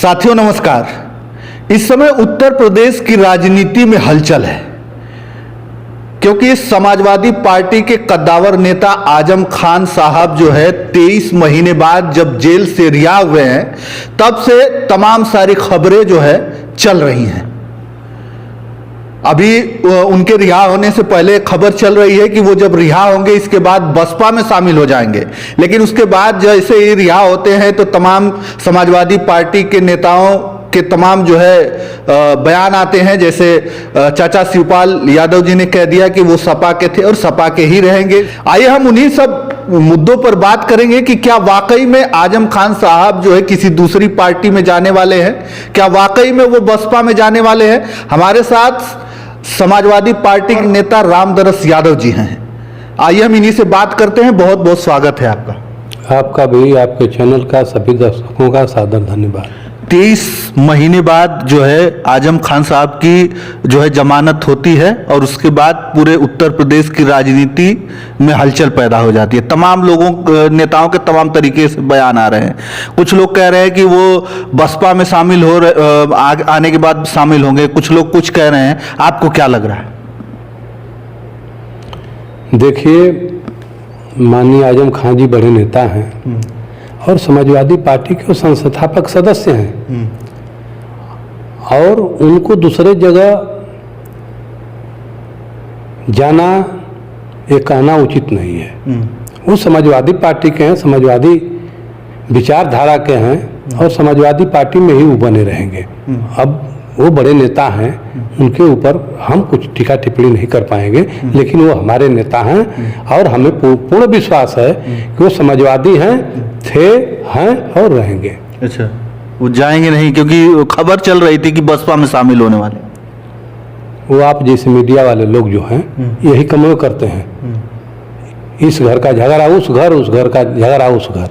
साथियों नमस्कार। इस समय उत्तर प्रदेश की राजनीति में हलचल है, क्योंकि समाजवादी पार्टी के कद्दावर नेता आजम खान साहब जो है 23 महीने बाद जब जेल से रिहा हुए हैं, तब से तमाम सारी खबरें जो है चल रही हैं। अभी उनके रिहा होने से पहले खबर चल रही है कि वो जब रिहा होंगे इसके बाद बसपा में शामिल हो जाएंगे, लेकिन उसके बाद जैसे ही रिहा होते हैं तो तमाम समाजवादी पार्टी के नेताओं के तमाम जो है बयान आते हैं। जैसे चाचा शिवपाल यादव जी ने कह दिया कि वो सपा के थे और सपा के ही रहेंगे। आइए हम उन्हीं सब मुद्दों पर बात करेंगे कि क्या वाकई में आजम खान साहब जो है किसी दूसरी पार्टी में जाने वाले हैं, क्या वाकई में वो बसपा में जाने वाले हैं। हमारे साथ समाजवादी पार्टी के नेता रामदरस यादव जी हैं। आइए हम इन्हीं से बात करते हैं। बहुत बहुत स्वागत है आपका भी, आपके चैनल का, सभी दर्शकों का सादर धन्यवाद। 23 महीने बाद जो है आजम खान साहब की जो है जमानत होती है और उसके बाद पूरे उत्तर प्रदेश की राजनीति में हलचल पैदा हो जाती है। तमाम लोगों नेताओं के तमाम तरीके से बयान आ रहे हैं। कुछ लोग कह रहे हैं कि वो बसपा में शामिल आने के बाद शामिल होंगे, कुछ लोग कुछ कह रहे हैं। आपको क्या लग रहा है? देखिए, माननीय आजम खान जी बड़े नेता हैं और समाजवादी पार्टी के संस्थापक सदस्य हैं, और उनको दूसरे जगह जाना ये कहना उचित नहीं है। वो समाजवादी पार्टी के हैं, समाजवादी विचारधारा के हैं और समाजवादी पार्टी में ही वो बने रहेंगे। अब वो बड़े नेता हैं, उनके ऊपर हम कुछ टीका टिप्पणी नहीं कर पाएंगे, लेकिन वो हमारे नेता हैं और हमें पूर्ण विश्वास है कि वो समाजवादी हैं, हैं और रहेंगे। अच्छा, वो जाएंगे नहीं, क्योंकि खबर चल रही थी कि बसपा में शामिल होने वाले। वो आप जैसे मीडिया वाले लोग जो हैं यही कमों करते हैं, इस घर का झगड़ा उस घर, उस घर का झगड़ा उस घर।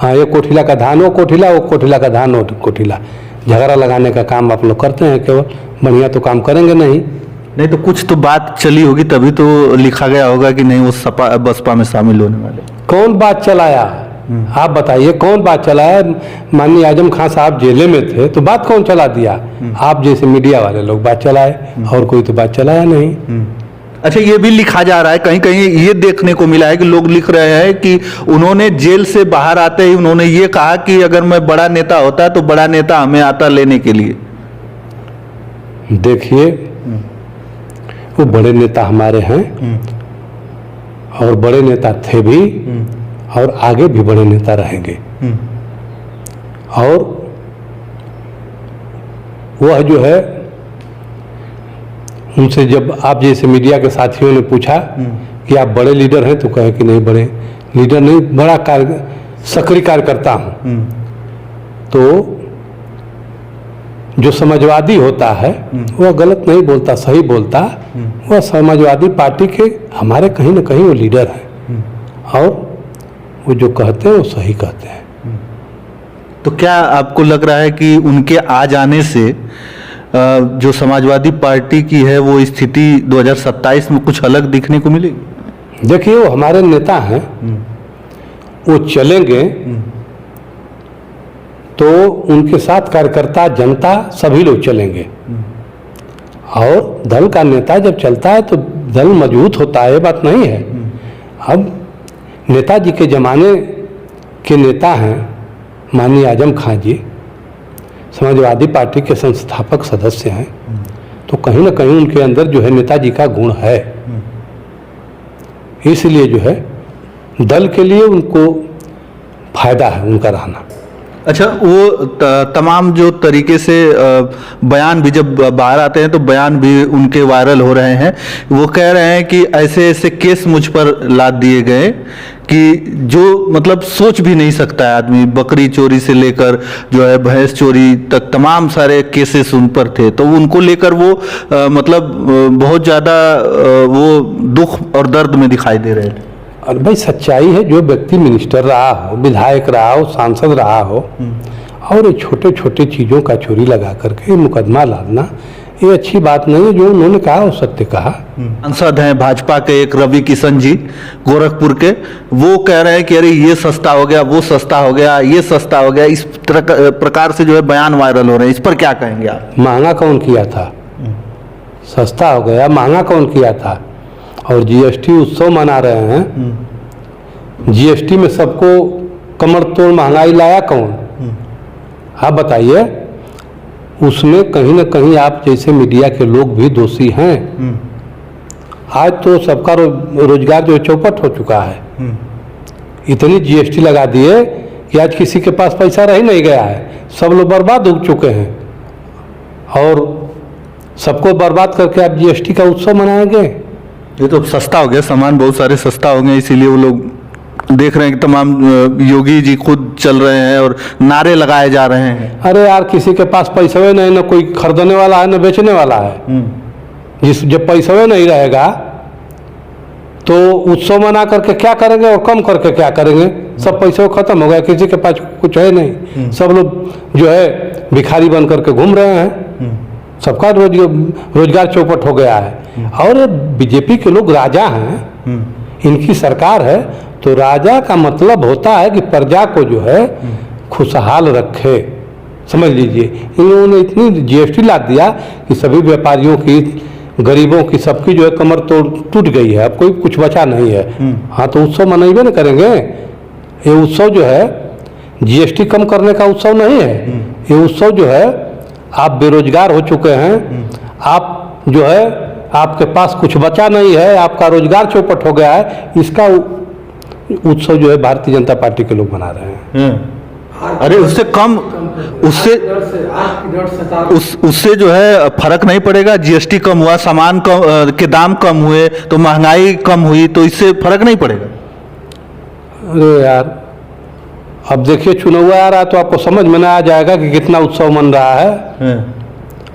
हाँ, ये कोठिला का धान वो कोठिला, वो कोठिला का धान वो कोठिला, झगड़ा लगाने का काम आप लोग करते हैं। केवल बढ़िया तो काम करेंगे नहीं तो कुछ तो बात चली होगी, तभी तो लिखा गया होगा कि नहीं वो बसपा में शामिल होने वाले। कौन बात चलाया? आप बताइए, कौन बात चलाया? माननीय आजम खान साहब जेले में थे तो बात कौन चला दिया? आप जैसे मीडिया वाले लोग बात चलाए, और कोई तो बात चलाया नहीं। अच्छा, ये भी लिखा जा रहा है, कहीं कहीं ये देखने को मिला है कि लोग लिख रहे हैं कि उन्होंने जेल से बाहर आते ही उन्होंने ये कहा कि अगर मैं बड़ा नेता होता तो बड़ा नेता हमें आता लेने के लिए। देखिए, वो बड़े नेता हमारे हैं और बड़े नेता थे भी और आगे भी बड़े नेता रहेंगे। और वह जो है, उनसे जब आप जैसे मीडिया के साथियों ने पूछा कि आप बड़े लीडर हैं, तो कहे कि नहीं, बड़े लीडर नहीं, बड़ा सक्रिय कार्यकर्ता हूं। तो जो समाजवादी होता है वह गलत नहीं बोलता, सही बोलता। वह समाजवादी पार्टी के हमारे कहीं ना कहीं वो लीडर हैं, और वो जो कहते हैं वो सही कहते हैं। तो क्या आपको लग रहा है कि उनके आ जाने से जो समाजवादी पार्टी की है वो स्थिति 2027 में कुछ अलग दिखने को मिलेगी? देखिए, वो हमारे नेता हैं, वो चलेंगे तो उनके साथ कार्यकर्ता, जनता, सभी लोग चलेंगे। और दल का नेता जब चलता है तो दल मजबूत होता है, ये बात नहीं है। अब नेताजी के जमाने के नेता हैं माननीय आजम खान जी, समाजवादी पार्टी के संस्थापक सदस्य हैं, तो कहीं ना कहीं उनके अंदर जो है नेताजी का गुण है। इसलिए जो है दल के लिए उनको फायदा है उनका रहना। अच्छा, वो तमाम जो तरीके से बयान भी जब बाहर आते हैं तो बयान भी उनके वायरल हो रहे हैं। वो कह रहे हैं कि ऐसे ऐसे केस मुझ पर लाद दिए गए कि जो मतलब सोच भी नहीं सकता है आदमी। बकरी चोरी से लेकर जो है भैंस चोरी तक तमाम सारे केसेस उन पर थे। तो उनको लेकर वो मतलब बहुत ज़्यादा वो दुख और दर्द में दिखाई दे रहे थे। और भाई, सच्चाई है, जो व्यक्ति मिनिस्टर रहा हो, विधायक रहा हो, सांसद रहा हो, और ये छोटे छोटे चीज़ों का चोरी लगा करके मुकदमा लादना, ये अच्छी बात नहीं है। जो उन्होंने कहा वो सत्य कहा। सांसद हैं भाजपा के एक रवि किशन जी गोरखपुर के, वो कह रहे हैं कि अरे ये सस्ता हो गया, वो सस्ता हो गया, ये सस्ता हो गया, इस प्रकार से जो है बयान वायरल हो रहे हैं, इस पर क्या कहेंगे आप? महंगा कौन किया था? सस्ता हो गया, महंगा कौन किया था? और जीएसटी उत्सव मना रहे हैं, जीएसटी में सबको कमर तोड़ महंगाई लाया कौन? आप बताइए। उसमें कहीं ना कहीं आप जैसे मीडिया के लोग भी दोषी हैं। आज तो सबका रोजगार जो चौपट हो चुका है। इतनी जीएसटी लगा दिए कि आज किसी के पास पैसा रह नहीं गया है, सब लोग बर्बाद हो चुके हैं। और सबको बर्बाद करके आप जीएसटी का उत्सव मनाएंगे? ये तो सस्ता हो गया, सामान बहुत सारे सस्ता हो गए, इसीलिए वो लोग देख रहे हैं कि तमाम योगी जी खुद चल रहे हैं और नारे लगाए जा रहे हैं। अरे यार, किसी के पास पैसा नहीं, ना कोई खरीदने वाला है ना बेचने वाला है। जब पैसा नहीं रहेगा तो उत्सव मना करके क्या करेंगे और कम करके क्या करेंगे? सब पैसे खत्म हो गया, किसी के पास कुछ है नहीं। सब लोग जो है भिखारी बन करके घूम रहे हैं। सबका रोजगार चौपट हो गया है। और बीजेपी के लोग राजा हैं, इनकी सरकार है, तो राजा का मतलब होता है कि प्रजा को जो है खुशहाल रखे। समझ लीजिए, इन्होंने इतनी जीएसटी ला दिया कि सभी व्यापारियों की, गरीबों की, सबकी जो है कमर टूट गई है। अब कोई कुछ बचा नहीं है। हाँ, तो उत्सव मनाइए ना करेंगे। ये उत्सव जो है जीएसटी कम करने का उत्सव नहीं है। ये उत्सव जो है, आप बेरोजगार हो चुके हैं, आप जो है आपके पास कुछ बचा नहीं है, आपका रोजगार चौपट हो गया है, इसका उत्सव जो है भारतीय जनता पार्टी के लोग मना रहे हैं। अरे उससे कम, उससे जो है फर्क नहीं पड़ेगा? जीएसटी कम हुआ, सामान कम के दाम कम हुए, तो महंगाई कम हुई, तो इससे फर्क नहीं पड़ेगा? अरे यार, अब देखिए चुनाव आ रहा है तो आपको समझ में ना आ जाएगा कि कितना उत्सव मन रहा है।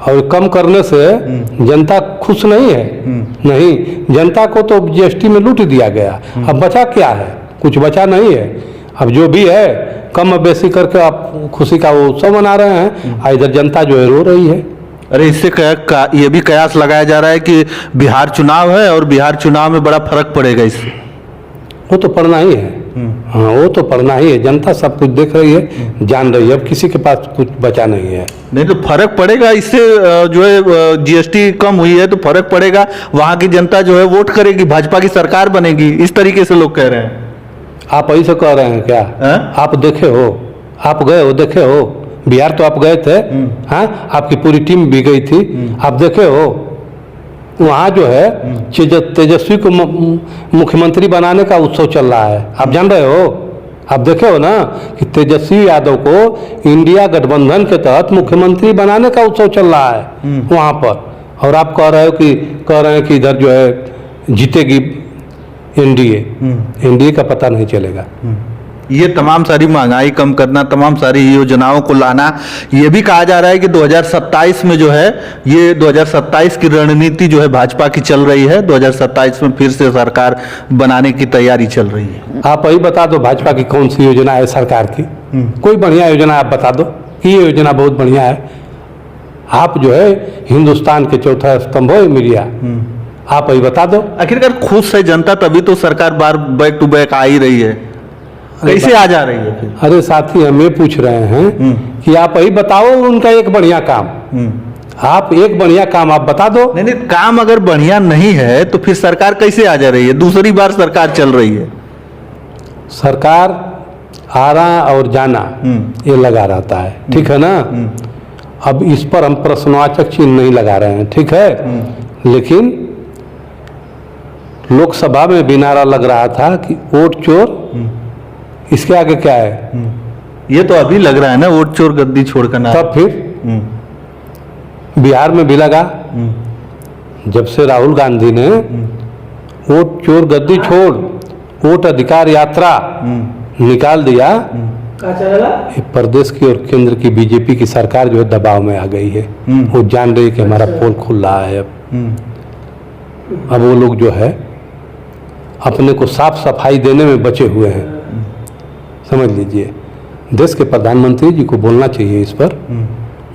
और कम करने से जनता खुश नहीं है। नहीं, जनता को तो जीएसटी में लूट दिया गया। अब बचा क्या है? कुछ बचा नहीं है। अब जो भी है कम बेसी करके आप खुशी का वो उत्सव मना रहे हैं, इधर जनता जो है रो रही है। अरे इससे ये भी कयास लगाया जा रहा है कि बिहार चुनाव है और बिहार चुनाव में बड़ा फर्क पड़ेगा इससे। वो तो पढ़ना ही है। हाँ, वो तो पढ़ना ही है। जनता सब कुछ देख रही है, जान रही है। अब किसी के पास कुछ बचा नहीं है। नहीं तो फर्क पड़ेगा इससे, जो है जीएसटी कम हुई है तो फर्क पड़ेगा। वहां की जनता जो है वोट करेगी, भाजपा की सरकार बनेगी, इस तरीके से लोग कह रहे हैं। आप ऐसे कह रहे हैं क्या? आप देखे हो, आप गए हो, देखे हो बिहार तो आप गए थे। हाँ, आपकी पूरी टीम भी गई थी। आप देखे हो वहाँ जो है तेजस्वी को मुख्यमंत्री बनाने का उत्सव चल रहा है। आप जान रहे हो? आप देखे हो ना कि तेजस्वी यादव को इंडिया गठबंधन के तहत मुख्यमंत्री बनाने का उत्सव चल रहा है वहाँ पर। और आप कह रहे हैं कि इधर जो है जीतेगी एनडीए का पता नहीं चलेगा। ये तमाम सारी महंगाई कम करना, तमाम सारी योजनाओं को लाना, ये भी कहा जा रहा है कि 2027 में जो है, ये 2027 की रणनीति जो है भाजपा की चल रही है। 2027 में फिर से सरकार बनाने की तैयारी चल रही है। आप वही बता दो भाजपा की कौन सी योजना है सरकार की? कोई बढ़िया योजना आप बता दो कि ये योजना बहुत बढ़िया है। आप जो है हिंदुस्तान के चौथा स्तंभ हो मीडिया, आप वही बता दो। आखिरकार खुश है जनता, तभी तो सरकार बार बैक टू बैक आ ही रही है। कैसे आ जा रही है फिर? अरे साथी, हम ये पूछ रहे हैं कि आप वही बताओ उनका एक बढ़िया काम। आप एक बढ़िया काम आप बता दो। नहीं, काम अगर बढ़िया नहीं है तो फिर सरकार कैसे आ जा रही है? दूसरी बार सरकार चल रही है। सरकार आना और जाना ये लगा रहता है, ठीक है ना? अब इस पर हम प्रश्नवाचक चिन्ह नहीं लगा रहे हैं, ठीक है? लेकिन लोकसभा में भी नारा लग रहा था कि वोट चोर, इसके आगे क्या है? ये तो अभी लग रहा है ना, वोट चोर गद्दी छोड़कर ना। तब फिर बिहार में भी लगा, जब से राहुल गांधी ने वोट चोर गद्दी छोड़ वोट अधिकार यात्रा निकाल दिया, प्रदेश की और केंद्र की बीजेपी की सरकार जो है दबाव में आ गई है। वो जान रही है कि हमारा पोल खुल रहा है। अब वो लोग जो है अपने को साफ सफाई देने में बचे हुए हैं। समझ लीजिए, देश के प्रधानमंत्री जी को बोलना चाहिए इस पर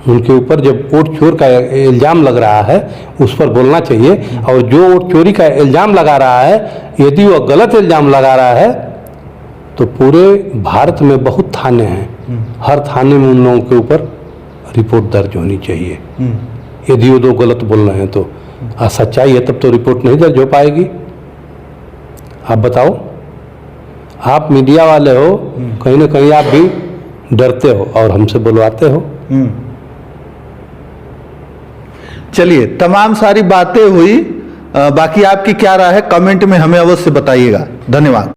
उनके ऊपर जब वोट चोर का इल्ज़ाम लग रहा है उस पर बोलना चाहिए। और जो वोट चोरी का इल्ज़ाम लगा रहा है, यदि वह गलत इल्ज़ाम लगा रहा है तो पूरे भारत में बहुत थाने हैं, हर थाने में उन लोगों के ऊपर रिपोर्ट दर्ज होनी चाहिए। यदि वो दो गलत बोल रहे हैं तो सच्चाई है तब तो रिपोर्ट नहीं दर्ज हो पाएगी। आप बताओ, आप मीडिया वाले हो, कहीं ना कहीं आप भी डरते हो और हमसे बुलवाते हो। चलिए, तमाम सारी बातें हुई, बाकी आपकी क्या राय है कमेंट में हमें अवश्य बताइएगा। धन्यवाद।